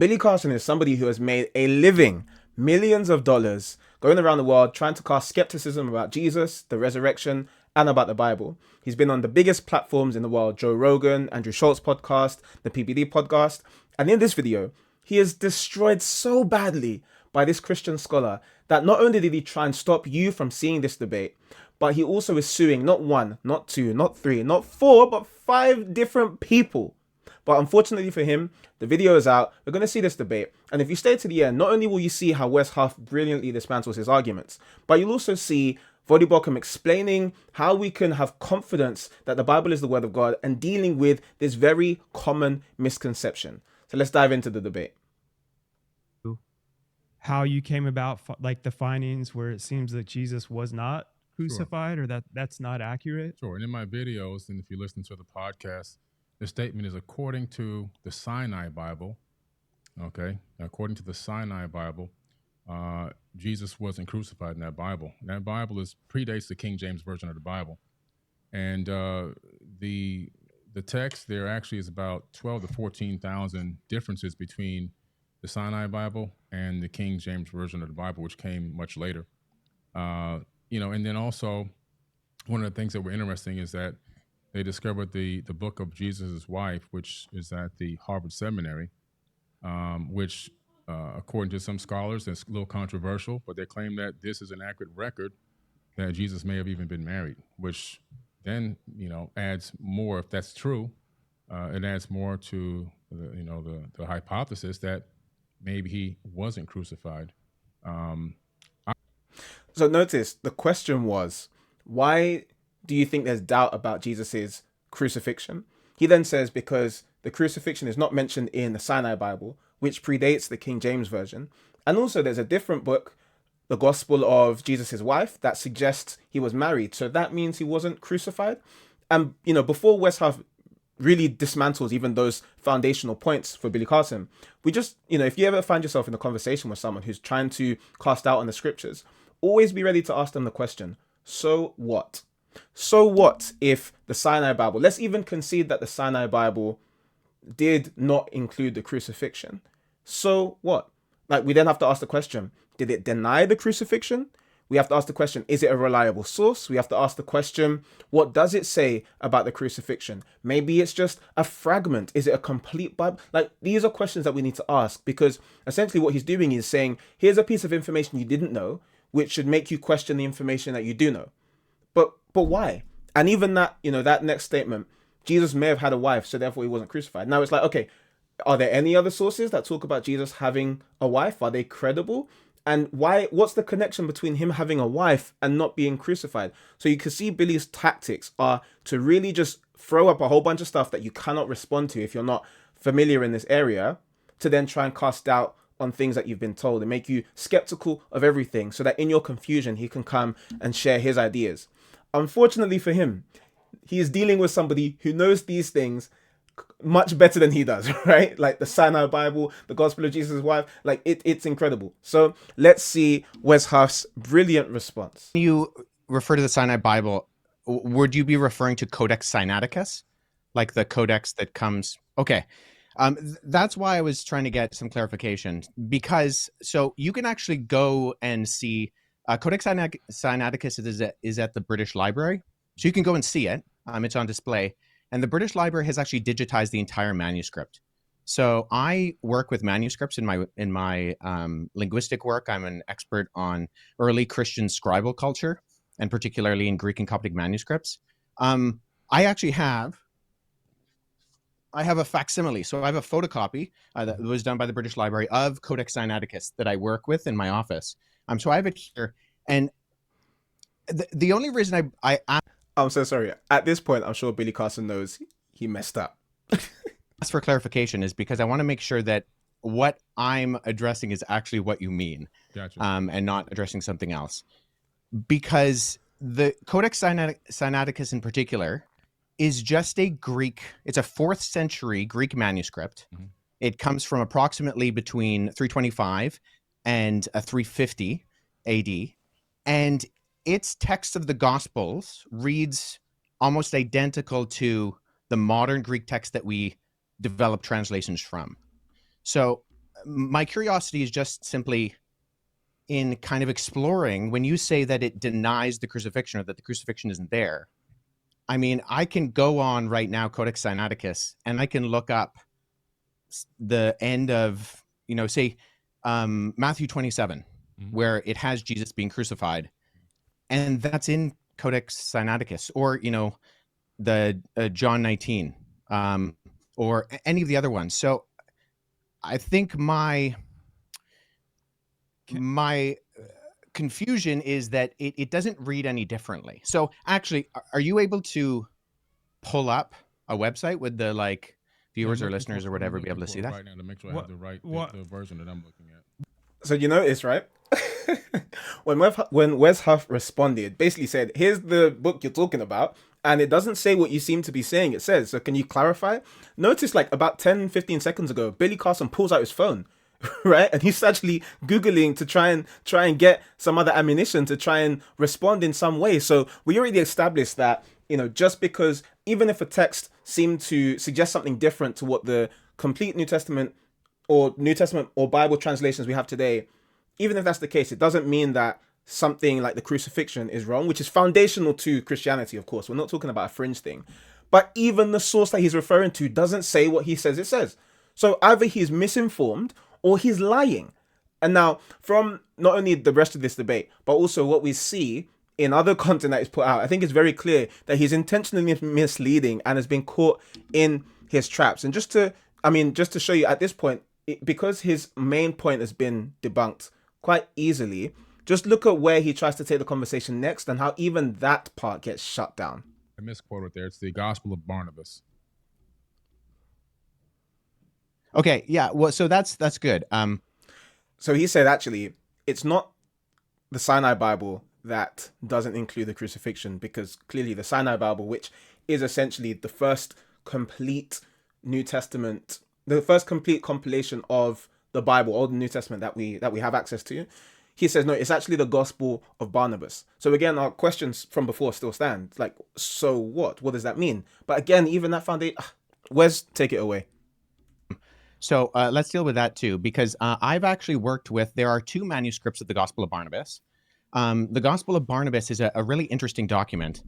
Billy Carson is somebody who has made a living, millions of dollars, going around the world trying to cast skepticism about Jesus, the resurrection, and about the Bible. He's been on the biggest platforms in the world: Joe Rogan, Andrew Schultz podcast, the PBD podcast. And in this video, he is destroyed so badly by this Christian scholar that not only did he try and stop you from seeing this debate, but he also is suing not one, not two, not three, not four, but 5 different people. But unfortunately for him, the video is out. We're going to see this debate. And if you stay to the end, not only will you see how Wes Huff brilliantly dismantles his arguments, but you'll also see Voddie Baucham explaining how we can have confidence that the Bible is the word of God and dealing with this very common misconception. So let's dive into the debate. How you came about like the findings where it seems that Jesus was not crucified, or that's not accurate. Sure. And in my videos, and if you listen to the podcast, the statement is according to the Sinai Bible. Okay. According to the Sinai Bible, Jesus wasn't crucified in that Bible. And that Bible predates the King James Version of the Bible. And the text there actually is about 12 to 14,000 differences between the Sinai Bible and the King James Version of the Bible, which came much later. And then also one of the things that were interesting is that they discovered the book of Jesus' wife, which is at the Harvard Seminary, which according to some scholars, is a little controversial, but they claim that this is an accurate record that Jesus may have even been married, which then, adds more, if that's true, it adds more to the hypothesis that maybe he wasn't crucified. So notice the question was, why do you think there's doubt about Jesus's crucifixion? He then says because the crucifixion is not mentioned in the Sinai Bible, which predates the King James Version. And also there's a different book, the Gospel of Jesus' wife, that suggests he was married. So that means he wasn't crucified. And, before Wes Huff really dismantles even those foundational points for Billy Carson, we just, if you ever find yourself in a conversation with someone who's trying to cast doubt on the scriptures, always be ready to ask them the question, so what? So what if the Sinai Bible, let's even concede that the Sinai Bible did not include the crucifixion. So what? Like, we then have to ask the question, did it deny the crucifixion? We have to ask the question, is it a reliable source? We have to ask the question, what does it say about the crucifixion? Maybe it's just a fragment. Is it a complete Bible? Like, these are questions that we need to ask, because essentially what he's doing is saying, here's a piece of information you didn't know, which should make you question the information that you do know. But why? And even that, that next statement, Jesus may have had a wife, so therefore he wasn't crucified. Now it's like, okay, are there any other sources that talk about Jesus having a wife? Are they credible? And what's the connection between him having a wife and not being crucified? So you can see Billy's tactics are to really just throw up a whole bunch of stuff that you cannot respond to if you're not familiar in this area, to then try and cast doubt on things that you've been told and make you skeptical of everything, so that in your confusion, he can come and share his ideas. Unfortunately for him, he is dealing with somebody who knows these things much better than he does, right? Like the Sinai Bible, the Gospel of Jesus' wife, like it's incredible. So let's see Wes Huff's brilliant response. You refer to the Sinai Bible, would you be referring to Codex Sinaiticus? Like the codex that comes... Okay. That's why I was trying to get some clarification, because so you can actually go and see Codex Sinaiticus is at the British Library. So you can go and see it. It's on display. And the British Library has actually digitized the entire manuscript. So I work with manuscripts in my linguistic work. I'm an expert on early Christian scribal culture, and particularly in Greek and Coptic manuscripts. I actually have a facsimile. So I have a photocopy that was done by the British Library of Codex Sinaiticus that I work with in my office. So I have it here. And the only reason I'm so sorry. At this point, I'm sure Billy Carson knows he messed up. ask for clarification is because I want to make sure that what I'm addressing is actually what you mean. Gotcha. And not addressing something else. Because the Codex Sinaiticus in particular is just it's a 4th century Greek manuscript. Mm-hmm. It comes from approximately between 325 and 350 AD. And its text of the Gospels reads almost identical to the modern Greek text that we develop translations from. So my curiosity is just simply in kind of exploring when you say that it denies the crucifixion or that the crucifixion isn't there. I mean, I can go on right now, Codex Sinaiticus, and I can look up the end of, say, Matthew 27, where it has Jesus being crucified. And that's in Codex Sinaiticus, or, the John 19, or any of the other ones. So I think my confusion is that it doesn't read any differently. So actually, are you able to pull up a website with the viewers or listeners or whatever be able to see that right now to make sure I have the right the version that I'm looking at? So you notice, right? when Wes Huff responded, basically said, "Here's the book you're talking about," and it doesn't say what you seem to be saying. It says, so can you clarify? Notice, about 10-15 seconds ago, Billy Carson pulls out his phone, right, and he's actually googling to try and get some other ammunition to try and respond in some way. So we already established that, just because even if a text seemed to suggest something different to what the complete New Testament or Bible translations we have today, even if that's the case, it doesn't mean that something like the crucifixion is wrong, which is foundational to Christianity, of course. We're not talking about a fringe thing. But even the source that he's referring to doesn't say what he says it says. So either he's misinformed or he's lying. And now, from not only the rest of this debate, but also what we see in other content that is put out, I think it's very clear that he's intentionally misleading and has been caught in his traps. And just to show you at this point, because his main point has been debunked quite easily, just look at where he tries to take the conversation next and how even that part gets shut down. I misquoted there. It's the Gospel of Barnabas. Okay, yeah. Well, so that's good. So he said, actually, it's not the Sinai Bible that doesn't include the crucifixion, because clearly the Sinai Bible, which is essentially the first complete New Testament, the first complete compilation of the Bible, or the New Testament that we have access to, he says, no, it's actually the Gospel of Barnabas. So again, our questions from before still stand. So what? What does that mean? But again, even that foundation, Wes, take it away. So let's deal with that too, because I've actually worked with, there are two manuscripts of the Gospel of Barnabas. The Gospel of Barnabas is a really interesting document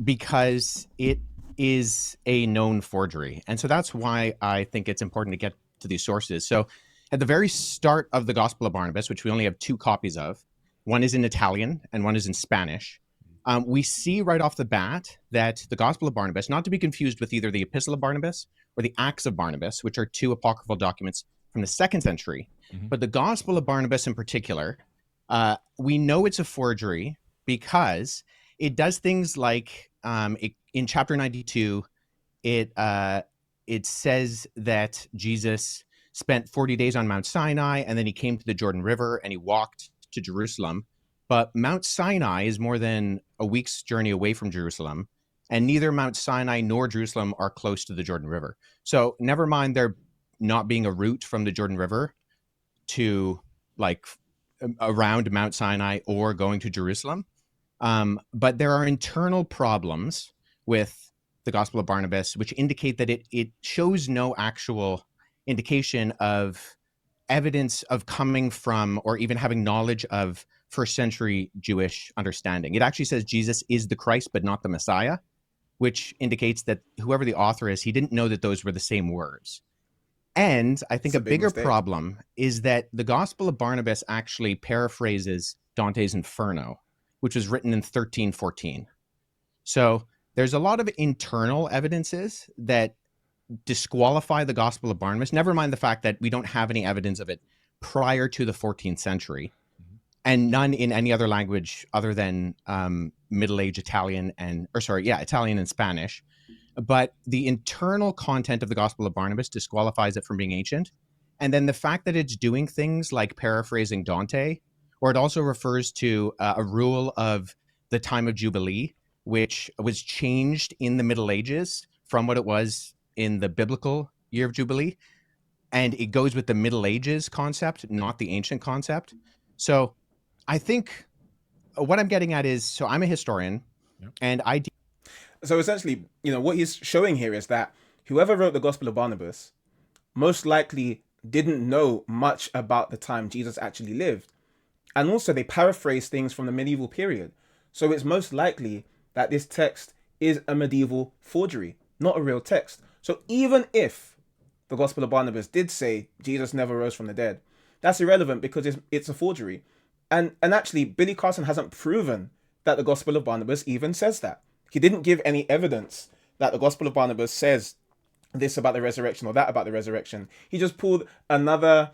because it is a known forgery. And so that's why I think it's important to get to these sources. So at the very start of the Gospel of Barnabas, which we only have two copies of, one is in Italian and one is in Spanish, we see right off the bat that the Gospel of Barnabas, not to be confused with either the Epistle of Barnabas or the Acts of Barnabas, which are two apocryphal documents from the 2nd century, but the Gospel of Barnabas in particular, we know it's a forgery because it does things like in chapter 92, it says that Jesus spent 40 days on Mount Sinai, and then he came to the Jordan River and he walked to Jerusalem. But Mount Sinai is more than a week's journey away from Jerusalem, and neither Mount Sinai nor Jerusalem are close to the Jordan River. So never mind there not being a route from the Jordan River to around Mount Sinai or going to Jerusalem. But there are internal problems with the Gospel of Barnabas, which indicate that it shows no actual indication of evidence of coming from or even having knowledge of first century Jewish understanding. It actually says Jesus is the Christ, but not the Messiah, which indicates that whoever the author is, he didn't know that those were the same words. And I think a bigger problem is that the Gospel of Barnabas actually paraphrases Dante's Inferno, which was written in 1314. So there's a lot of internal evidences that disqualify the Gospel of Barnabas, never mind the fact that we don't have any evidence of it prior to the 14th century, and none in any other language other than Middle Age Italian Italian and Spanish. But the internal content of the Gospel of Barnabas disqualifies it from being ancient. And then the fact that it's doing things like paraphrasing Dante, or it also refers to a rule of the time of Jubilee, which was changed in the Middle Ages from what it was in the biblical year of Jubilee. And it goes with the Middle Ages concept, not the ancient concept. So I think what I'm getting at is, so I'm a historian, and So essentially, what he's showing here is that whoever wrote the Gospel of Barnabas most likely didn't know much about the time Jesus actually lived. And also they paraphrase things from the medieval period. So it's most likely that this text is a medieval forgery, not a real text. So even if the Gospel of Barnabas did say Jesus never rose from the dead, that's irrelevant because it's a forgery. And actually, Billy Carson hasn't proven that the Gospel of Barnabas even says that. He didn't give any evidence that the Gospel of Barnabas says this about the resurrection or that about the resurrection. He just pulled another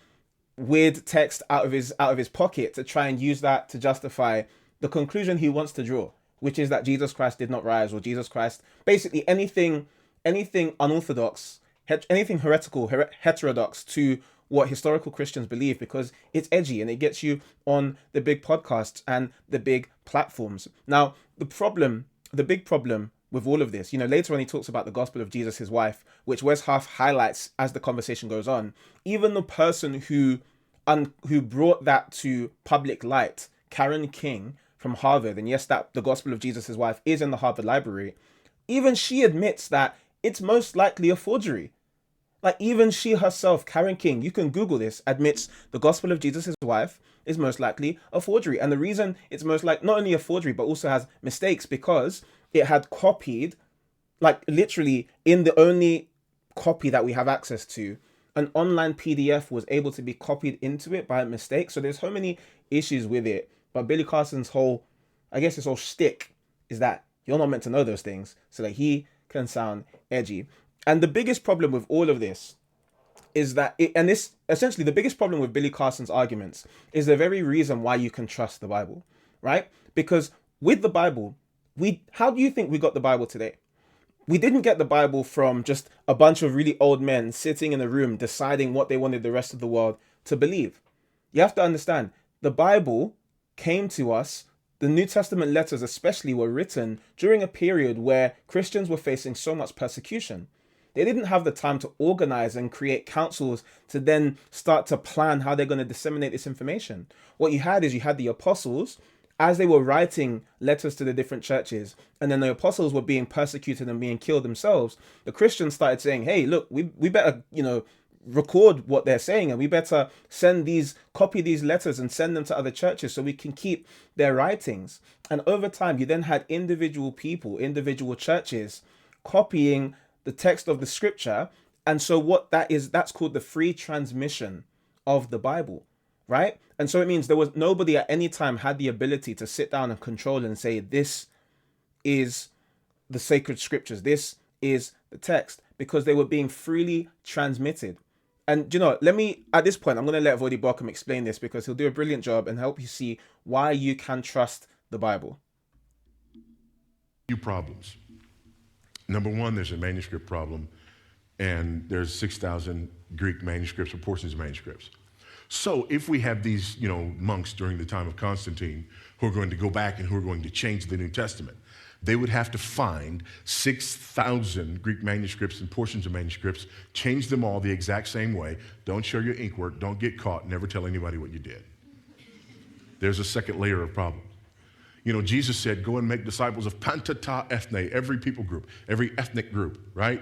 weird text out of his pocket to try and use that to justify the conclusion he wants to draw, which is that Jesus Christ did not rise, or Jesus Christ, basically anything unorthodox, anything heretical, heterodox to what historical Christians believe, because it's edgy and it gets you on the big podcasts and the big platforms. Now, the big problem with all of this, later on he talks about the gospel of Jesus, his wife, which Wes Huff highlights as the conversation goes on. Even the person who brought that to public light, Karen King from Harvard, and yes, that the gospel of Jesus, his wife, is in the Harvard Library, even she admits that it's most likely a forgery. Like, even she herself, Karen King, you can Google this, admits the gospel of Jesus, his wife, is most likely a forgery. And the reason it's most likely not only a forgery, but also has mistakes, because it had copied, like literally in the only copy that we have access to, an online PDF was able to be copied into it by mistake. So there's so many issues with it. But Billy Carson's whole shtick is that you're not meant to know those things so that he can sound edgy. And the biggest problem with all of this is that, essentially the biggest problem with Billy Carson's arguments is the very reason why you can trust the Bible, right? Because with the Bible, how do you think we got the Bible today? We didn't get the Bible from just a bunch of really old men sitting in a room deciding what they wanted the rest of the world to believe. You have to understand, the Bible came to us, the New Testament letters especially were written during a period where Christians were facing so much persecution. They didn't have the time to organize and create councils to then start to plan how they're going to disseminate this information. What you had the apostles, as they were writing letters to the different churches, and then the apostles were being persecuted and being killed themselves. The Christians started saying, hey, look, we better, record what they're saying, and we better copy these letters and send them to other churches so we can keep their writings. And over time, you then had individual people, individual churches copying the text of the scripture. And so what that's called the free transmission of the Bible, right? And so it means there was nobody at any time had the ability to sit down and control and say, this is the sacred scriptures, this is the text, because they were being freely transmitted. And at this point, I'm going to let Voddie Baucham explain this, because he'll do a brilliant job and help you see why you can trust the Bible. Few problems. Number one, there's a manuscript problem, and there's 6,000 Greek manuscripts or portions of manuscripts. So if we have these, monks during the time of Constantine who are going to go back and who are going to change the New Testament, they would have to find 6,000 Greek manuscripts and portions of manuscripts, change them all the exact same way. Don't show your ink work, don't get caught, never tell anybody what you did. There's a second layer of problem. Jesus said, go and make disciples of pantata ethne, every people group, every ethnic group, right?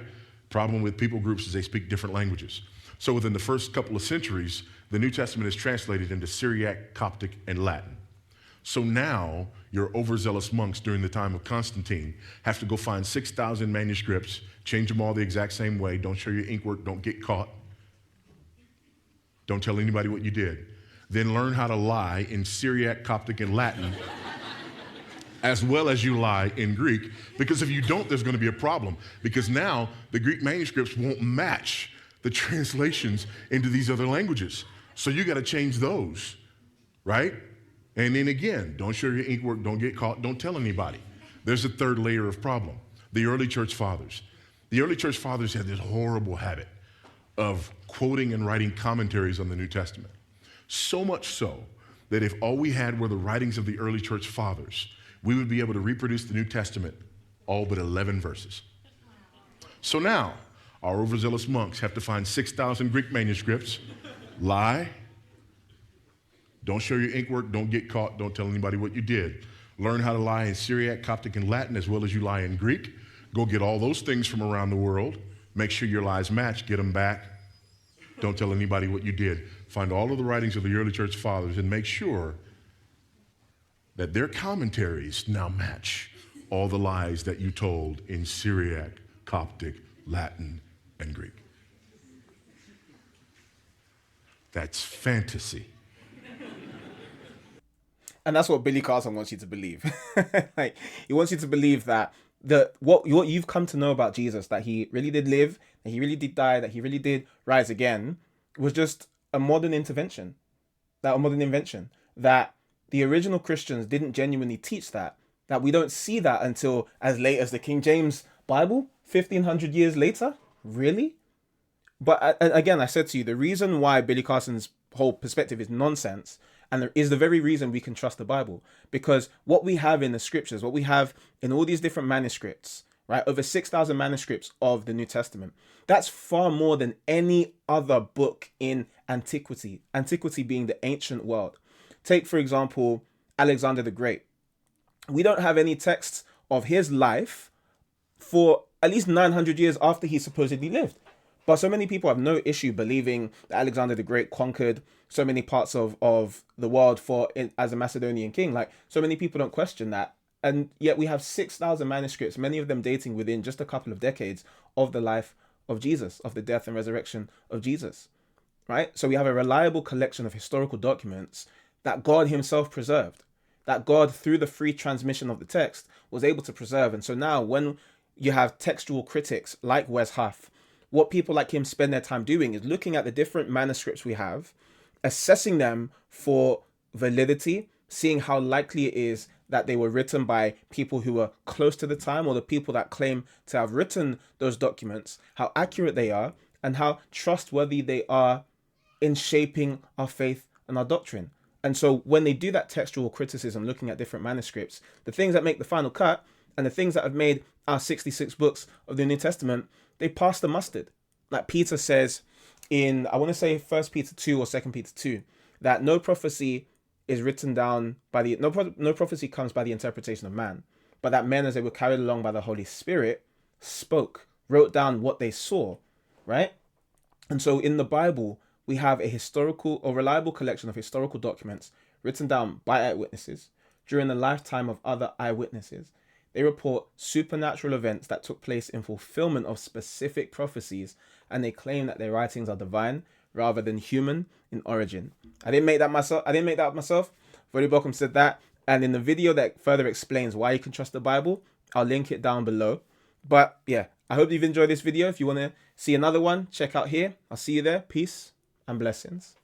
Problem with people groups is they speak different languages. So within the first couple of centuries, the New Testament is translated into Syriac, Coptic, and Latin. So now your overzealous monks during the time of Constantine have to go find 6,000 manuscripts, change them all the exact same way, don't show your ink work, don't get caught, don't tell anybody what you did. Then learn how to lie in Syriac, Coptic, and Latin, as well as you lie in Greek, because if you don't, there's going to be a problem, because now the Greek manuscripts won't match the translations into these other languages. So you got to change those, right? And then again, don't show your ink work, don't get caught, don't tell anybody. There's a third layer of problem. The early church fathers. The early church fathers had this horrible habit of quoting and writing commentaries on the New Testament. So much so that if all we had were the writings of the early church fathers, we would be able to reproduce the New Testament, all but 11 verses. So now, our overzealous monks have to find 6,000 Greek manuscripts, lie, don't show your ink work, don't get caught, don't tell anybody what you did. Learn how to lie in Syriac, Coptic, and Latin as well as you lie in Greek. Go get all those things from around the world. Make sure your lies match, get them back. Don't tell anybody what you did. Find all of the writings of the early church fathers and make sure that their commentaries now match all the lies that you told in Syriac, Coptic, Latin, and Greek. That's fantasy. And that's what Billy Carson wants you to believe. Like, he wants you to believe that what you've come to know about Jesus, that he really did live, that he really did die, that he really did rise again, was just a modern invention. That the original Christians didn't genuinely teach that we don't see that until as late as the King James Bible, 1500 years later. Really? But again, I said to you, the reason why Billy Carson's whole perspective is nonsense, and is the very reason we can trust the Bible, because what we have in the scriptures, what we have in all these different manuscripts, right, over 6,000 manuscripts of the New Testament, that's far more than any other book in antiquity being the ancient world. Take, for example, Alexander the Great. We don't have any texts of his life for at least 900 years after he supposedly lived. But so many people have no issue believing that Alexander the Great conquered so many parts of the world as a Macedonian king. Like, so many people don't question that. And yet we have 6,000 manuscripts, many of them dating within just a couple of decades of the life of Jesus, of the death and resurrection of Jesus, right? So we have a reliable collection of historical documents that God himself preserved, that God, through the free transmission of the text, was able to preserve. And so now when you have textual critics like Wes Huff, what people like him spend their time doing is looking at the different manuscripts we have, assessing them for validity, seeing how likely it is that they were written by people who were close to the time, or the people that claim to have written those documents, how accurate they are, and how trustworthy they are in shaping our faith and our doctrine. And so when they do that textual criticism, looking at different manuscripts, the things that make the final cut and the things that have made our 66 books of the New Testament, they pass the mustard. Like Peter says in, I want to say 1 Peter 2 or 2 Peter 2, that no prophecy is written down by no prophecy comes by the interpretation of man, but that men, as they were carried along by the Holy Spirit, wrote down what they saw, right? And so in the Bible, we have a historical or reliable collection of historical documents written down by eyewitnesses during the lifetime of other eyewitnesses. They report supernatural events that took place in fulfillment of specific prophecies, and they claim that their writings are divine rather than human in origin. I didn't make that up myself. Voddie Baucham said that. And in the video that further explains why you can trust the Bible, I'll link it down below. But yeah, I hope you've enjoyed this video. If you want to see another one, check out here. I'll see you there. Peace and blessings.